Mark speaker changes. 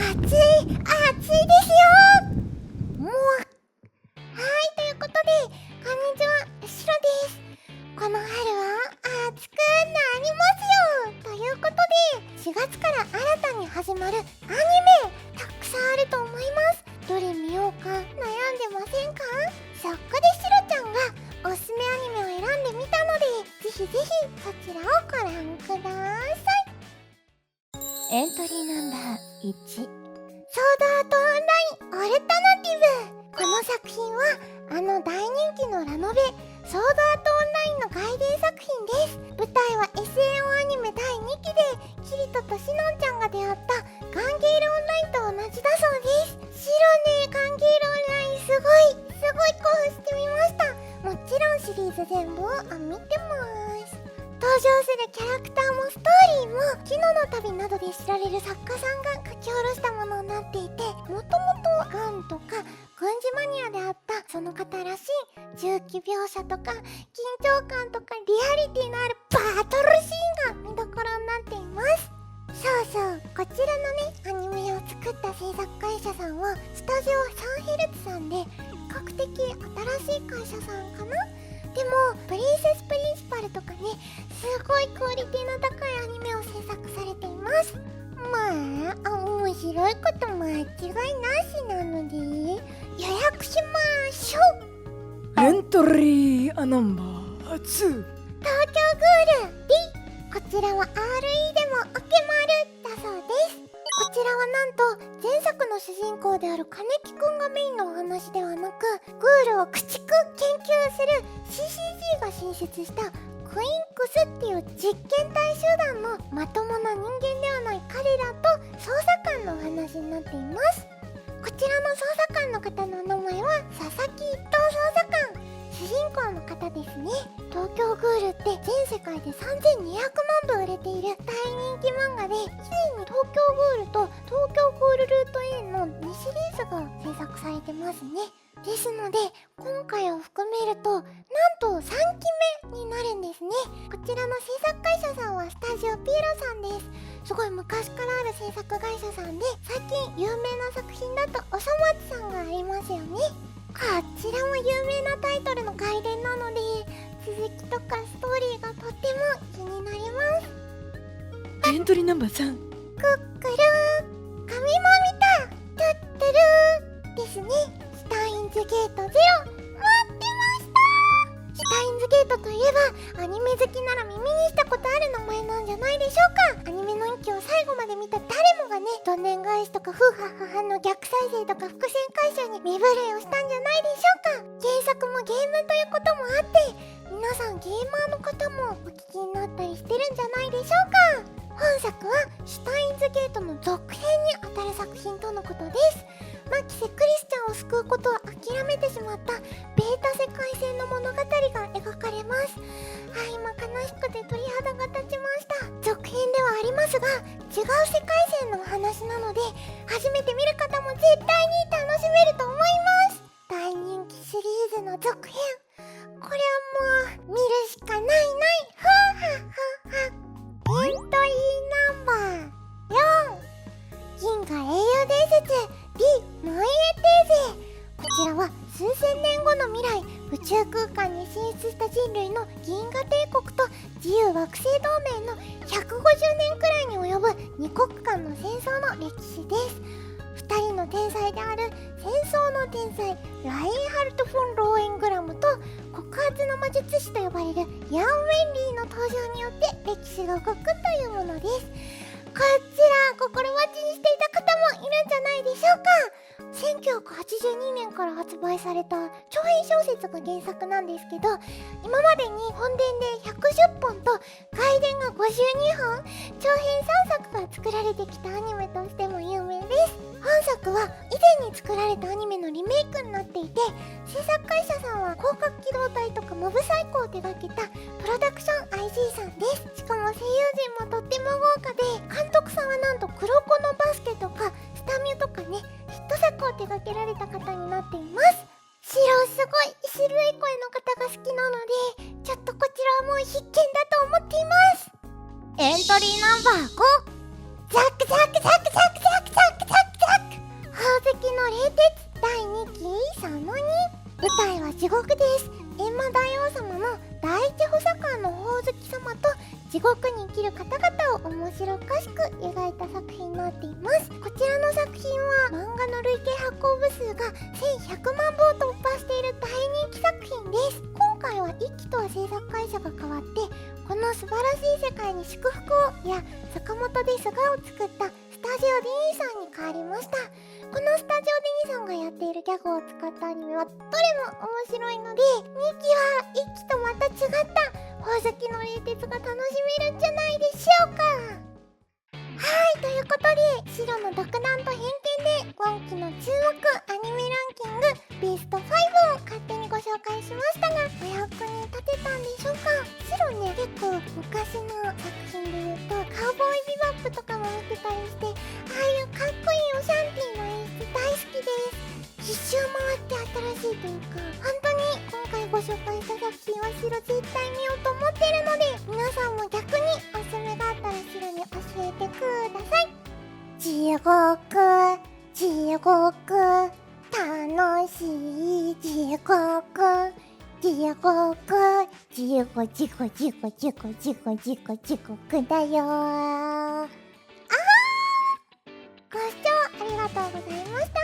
Speaker 1: 暑いですよ。もうということで、こんにちは、シロです。この春は暑くなりますよ。ということで、4月から新たに始まるアニメたくさんあると思います。どれ見ようか悩んでませんか？そこでシロちゃんがおすすめアニメを選んでみたので、ぜひぜひそちらをご覧ください。エントリーナンバー1、ソードアートオンラインオルタナティブ。この作品は大人気のラノベソードアートオンラインの外伝作品です。舞台は SAO アニメ第2期でキリトとシノンちゃんが出会ったガンゲールオンラインと同じだそうです。シロね、ガンゲールオンラインすごい興奮してみました。もちろんシリーズ全部を見てます。登場するキャラクターもストーリーもキノの旅などで知られる作家さんが書き下ろしたものになっていて、もともとガンとか軍事マニアであったその方らしい銃器描写とか緊張感とかリアリティのあるバトルシーンが見どころになっています。そうこちらのアニメを作った制作会社さんはスタジオサンヘルツさんで比較的新しい会社さんかな。でもプリンセスプリンシパルとかね、すごいクオリティの高いアニメを制作されています。まあ面白いこと間違いなしなので予約しましょう。
Speaker 2: エントリーナンバー2、
Speaker 1: 東京グール B。 こちらは RE でもオケマルだそうです。こちらはなんと前作の主人公である金木くんがメインのお話ではなく、グールを駆逐研究する CCG が新設したクインクスっていう実験体集団のまともな人間ではない彼らと捜査官のお話になっています。こちらの捜査官の方のお名前は佐々木一等捜査官。主人公の方ですね。東京グールって全世界で3200万部売れている大人気漫画で、以前に東京グールと東京グールルート A の2シリーズが制作されてますね。ですので今回を含めるとなんと3期目になるんですね。こちらの制作会社さんはスタジオピエロさんです。すごい昔からある制作会社さんで、最近有名な作品だとおそ松さんがありますよね。こちらも有名なタイトルの外伝なので、続きとかストーリーがとっても気になります。
Speaker 2: エントリーナンバー3、
Speaker 1: クックルー、神も見たトゥットゥルーですね。シュタインズゲートゼロ、待ってました。シュタインズゲートといえばアニメ好きなら耳にしたことある名前なんじゃないでしょうか。アニメの1期を最後まで見た誰もがね、どんでん返しとかフーハッハハの逆再生とか伏線回収に身震いをしたんじゃないでしょうか。原作もゲームということもあって、皆さんゲーマーの方もお聞きになったりしてるんじゃないでしょうか。本作はシュタインズゲートの続編にあたる作品とのことです。マキセクリスチャンを救うことを諦めてしまったベータ世界線の物語が描かれます。今悲しくて鳥肌が立ちました。続編ではありますが違う世界線のお話なので、初めて見る方も絶対に楽しめると思います。大人気シリーズの続編、これはもう見るしかないエントリーナンバー4、銀河英雄伝説 B ノイエテーゼ。こちらは数千年後の未来、宇宙空間に進出した人類の銀河帝国と自由惑星同盟の150年くらいに及ぶ2国間の戦争の歴史です。2人の天才である戦争の天才ラインハルト・フォン・ローエングラムと告発の魔術師と呼ばれるヤン・ウェンリーの登場によって歴史が動くというものです。こちら心待ちにしていた方もいるんじゃないでしょうか。1982年から発売された長編小説が原作なんですけど、今までに本伝で110本と外伝が52本、長編3作が作られてきたアニメとしても有名です。本作は以前に作られたアニメのリメイクになっていて、制作会社さんは広角機動隊とかモブサイコを手掛けたプロダクション IG さんです。しかも声優陣もとっても豪華で、監督さんはなんと黒子のバスケとかスタミュとかね、ヒット作を手掛けられた方になっています。すごい渋い声の方が好きなので、ちょっとこちらはもう必見だと思っています。エントリーナンバー5、ザクザクザクザクザクザクザクザなっています。こちらの作品は漫画の累計発行部数が1100万部を突破している大人気作品です。今回は一期とは制作会社が変わって、この素晴らしい世界に祝福をや坂本ですがを作ったスタジオディーニさんに変わりました。このスタジオディーニさんがやっているギャグを使ったアニメはどれも面白いので、2期は1期とまた違った宝石の冷徹が楽しめるんじゃないでしょうか。はい、ということで白の独断と偏見で今期の注目アニメランキングベスト5を勝手にご紹介しましたが、お役に立てたんでしょうか。白ね、結構昔の作品で言うとカウボーイビバップとかも見てたりして、ああいうかっこいいオシャンティーの演出大好きです。一周回って新しいというか、本当に今回ご紹介した作品は白絶対見ようと思ってるので、皆さんも逆におすすめがあったら白に教えてください。地獄地獄楽しい地獄地獄地獄地獄地獄地獄地獄地獄地獄だよー。ご視聴ありがとうございました。